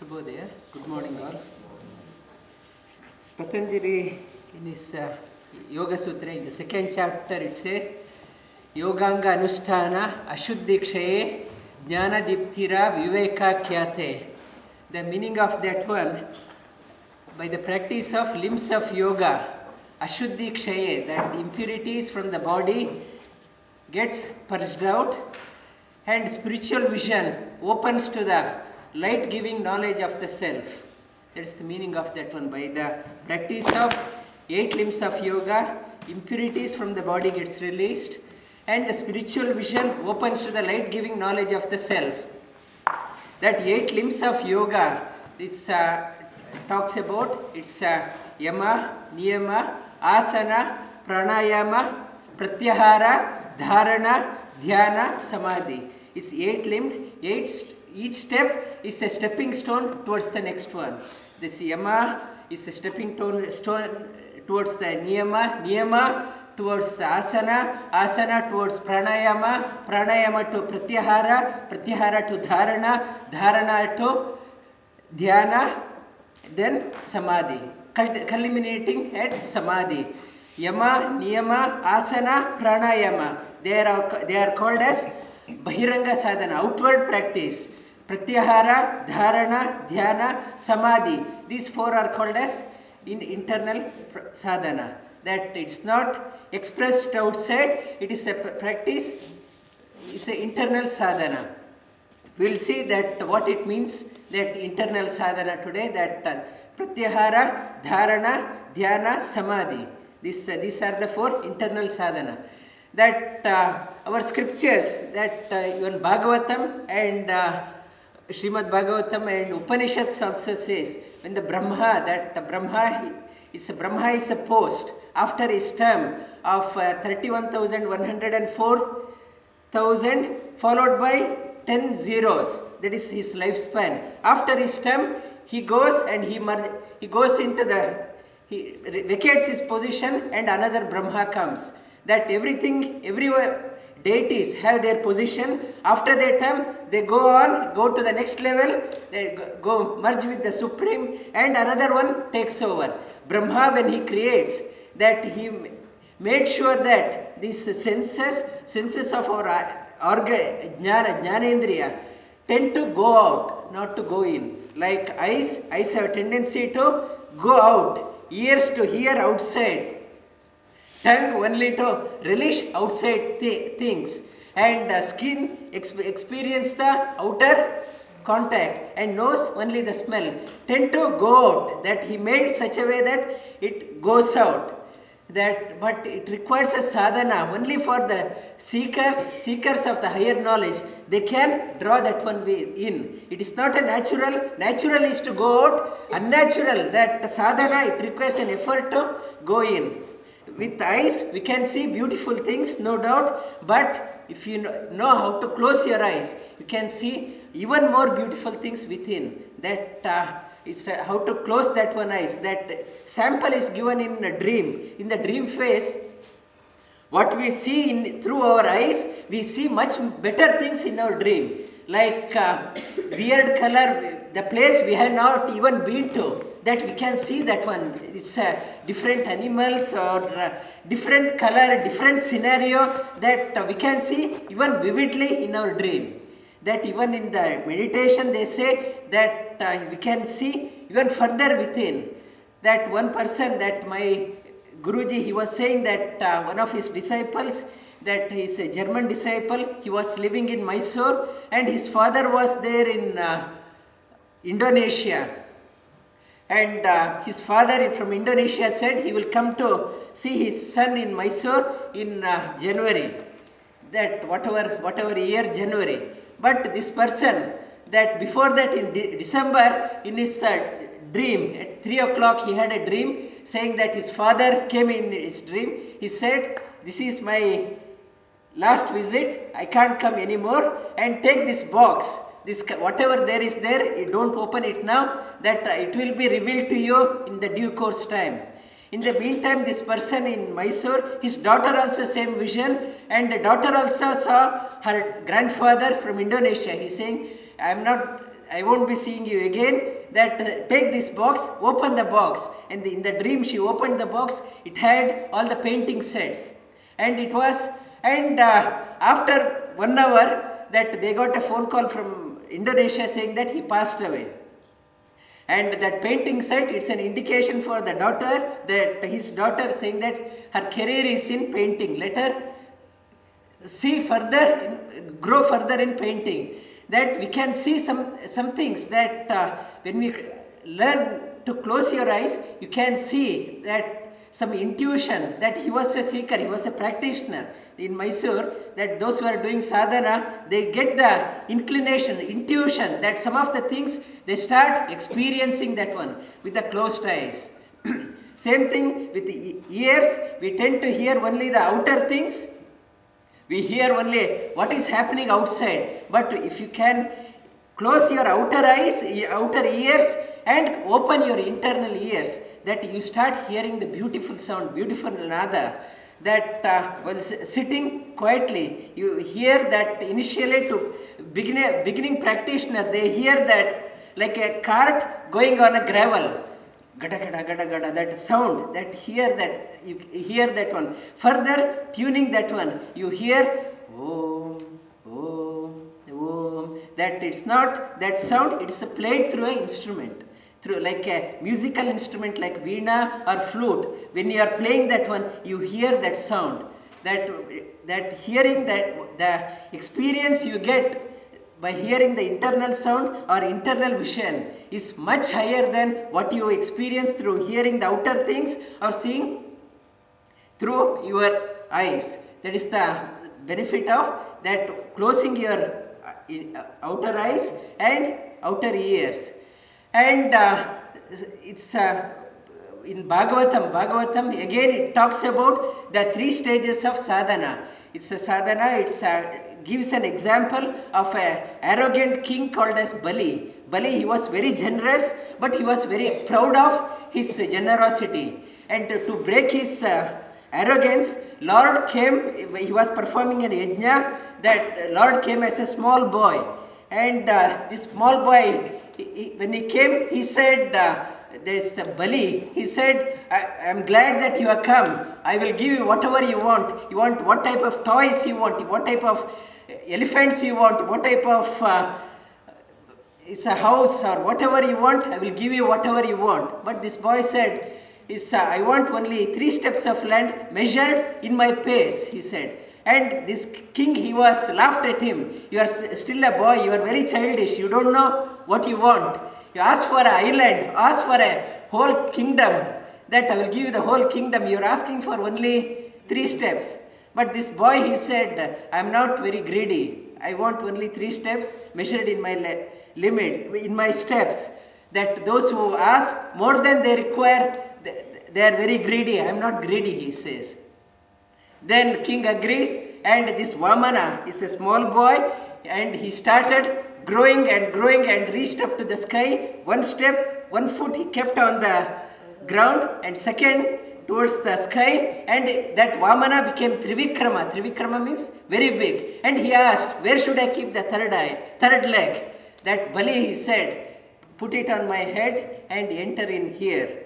Shubhodaya. Good morning all. Patanjali in his Yoga Sutra, in the second chapter, it says, Yoganga Anusthana Ashuddhi Kshaye Jnana Diptira Viveka Khyate. The meaning of that one, by the practice of limbs of yoga, Ashuddhi Kshaye, that impurities from the body gets purged out, and spiritual vision opens to the light-giving knowledge of the self. That's the meaning of that one. By the practice of 8 limbs of yoga, impurities from the body gets released, and the spiritual vision opens to the light-giving knowledge of the self. That 8 limbs of yoga, it's talks about, it's yama, niyama, asana, pranayama, pratyahara, dharana, dhyana, samadhi. It's 8-limbed, each step is a stepping stone towards the next one. This yama is a stepping stone towards the niyama towards the asana towards pranayama to pratyahara to dharana to dhyana, then samadhi, culminating at samadhi. Yama, niyama, asana, pranayama, they are called as bahiranga sadhana, outward practice. Pratyahara, dharana, dhyana, samadhi, these 4 are called as internal sadhana. That it's not expressed outside, it is a practice, it's an internal sadhana. We'll see that what it means, that internal sadhana today, that pratyahara, dharana, dhyana, samadhi. These are the 4 internal sadhana. That our scriptures, that even Bhagavatam and Srimad Bhagavatam and Upanishads also says, when the Brahma is a post after his term of 31,104,000 followed by 10 zeros, that is his lifespan. After his term, he goes and he vacates his position and another Brahma comes. That every deities have their position. After their term, they go to the next level, they go merge with the Supreme, and another one takes over. Brahma, when he creates, that he made sure that these senses of our jnanendriya tend to go out, not to go in. Like eyes have a tendency to go out, ears to hear outside, tongue only to relish outside things, and skin experience the outer contact, and nose only the smell, tend to go out. That he made such a way that it goes out. But it requires a sadhana only for the seekers of the higher knowledge. They can draw that one way in. It is not a natural. Natural is to go out. Unnatural, that sadhana, it requires an effort to go in. With eyes, we can see beautiful things, no doubt. But if you know how to close your eyes, you can see even more beautiful things within. That is how to close that one eyes. That sample is given in a dream. In the dream phase, what we see through our eyes, we see much better things in our dream. Like weird color, the place we have not even been to, that we can see that one. It's different animals or different color, different scenario, that we can see even vividly in our dream. That even in the meditation they say that we can see even further within. That one person, that my Guruji, he was saying that one of his disciples, that he is a German disciple, he was living in Mysore and his father was there in Indonesia. And his father from Indonesia said he will come to see his son in Mysore in January, that whatever year January. But this person, that before that in December, in his dream, at 3 o'clock he had a dream saying that his father came in his dream. He said, "This is my last visit, I can't come anymore, and take this box. This whatever there is there, you don't open it now, that it will be revealed to you in the due course time." In the meantime, this person in Mysore, his daughter also same vision, and the daughter also saw her grandfather from Indonesia. He's saying, I won't be seeing you again. that take this box, open the box. And in the dream she opened the box, it had all the painting sets. And it was, and after 1 hour that they got a phone call from Indonesia saying that he passed away. And that painting set, it's an indication for the daughter, that his daughter saying that her career is in painting. Let her see further, grow further in painting. That we can see some things that when we learn to close your eyes, you can see that some intuition that he was a seeker, he was a practitioner in Mysore, that those who are doing sadhana, they get the inclination, intuition that some of the things they start experiencing that one with the closed eyes. Same thing with the ears, we tend to hear only the outer things. We hear only what is happening outside. But if you can close your outer eyes, outer ears, and open your internal ears, that you start hearing the beautiful sound, beautiful nada, that was sitting quietly. You hear that initially to beginning practitioner, they hear that like a cart going on a gravel. Gada gada gada gada, that sound, that hear that, you hear that one. Further tuning that one, you hear Om, Om, Om. That it's not that sound, it's played through an instrument, through like a musical instrument like veena or flute. When you are playing that one, you hear that sound. That hearing, that the experience you get by hearing the internal sound or internal vision is much higher than what you experience through hearing the outer things or seeing through your eyes. That is the benefit of that closing your outer eyes and outer ears. And it's in Bhagavatam again it talks about the 3 stages of sadhana. It's a sadhana, gives an example of an arrogant king called as Bali. Bali, he was very generous, but he was very proud of his generosity. And to break his arrogance, Lord came, he was performing an yajna, that Lord came as a small boy. And this small boy, when he came, he said, there is a Bali, he said, I am glad that you have come. I will give you whatever you want. You want what type of toys you want, what type of elephants you want, what type of it's a house or whatever you want, I will give you whatever you want. But this boy said, I want only 3 steps of land measured in my pace, he said. And this king, he was laughed at him. You are still a boy, you are very childish, you don't know what you want. You ask for an island, ask for a whole kingdom, that I will give you the whole kingdom. You are asking for only 3 steps. But this boy, he said, I am not very greedy. I want only 3 steps measured in my limit, in my steps. That those who ask more than they require, they are very greedy. I am not greedy, he says. Then king agrees, and this Vamana is a small boy, and he started growing and reached up to the sky. 1 step, 1 foot he kept on the ground, and second towards the sky, and that Vamana became Trivikrama. Trivikrama means very big. And he asked, where should I keep the third leg? That Bali, he said, put it on my head and enter in here.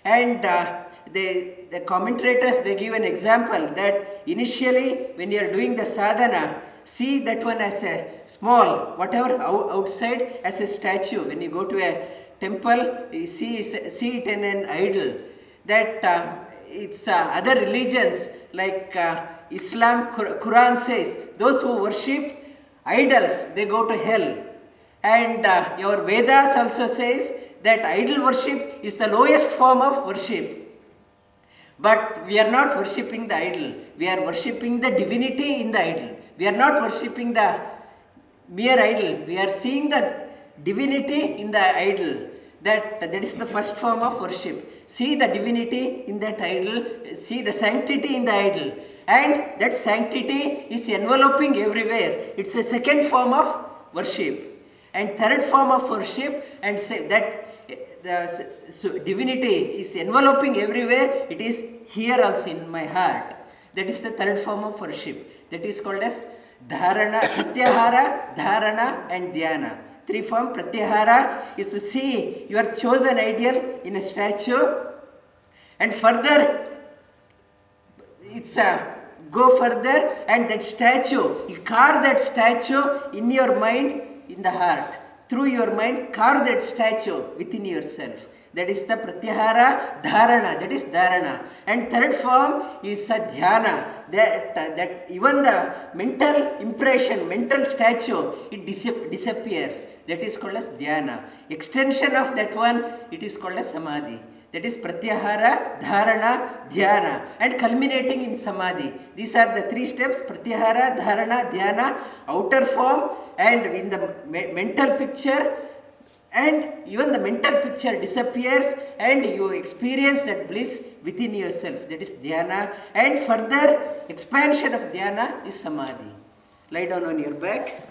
And the commentators, they give an example that initially when you are doing the sadhana, see that one as a small, whatever outside, as a statue. When you go to a temple, you see it in an idol. That it's other religions like Islam, Quran says, those who worship idols, they go to hell. And your Vedas also says that idol worship is the lowest form of worship. But we are not worshipping the idol. We are worshipping the divinity in the idol. We are not worshipping the mere idol. We are seeing the divinity in the idol. That is the first form of worship. See the divinity in that idol. See the sanctity in the idol. And that sanctity is enveloping everywhere. It's a second form of worship. And third form of worship, and say that the divinity is enveloping everywhere. It is here also in my heart. That is the third form of worship. That is called as Dharana, Pratyahara, Dharana and Dhyana. Three form Pratyahara is to see your chosen ideal in a statue, and further it's a go further, and that statue, you carve that statue in your mind, in the heart. Through your mind, carve that statue within yourself. That is the Pratyahara, Dharana, that is Dharana. And third form is a Dhyana, that even the mental impression, mental statue, it disappears. That is called as Dhyana. Extension of that one, it is called as Samadhi. That is Pratyahara, Dharana, Dhyana, and culminating in Samadhi. These are the three steps: Pratyahara, Dharana, Dhyana, outer form, and in the mental picture. And even the mental picture disappears and you experience that bliss within yourself. That is Dhyana. And further expansion of Dhyana is Samadhi. Lie down on your back.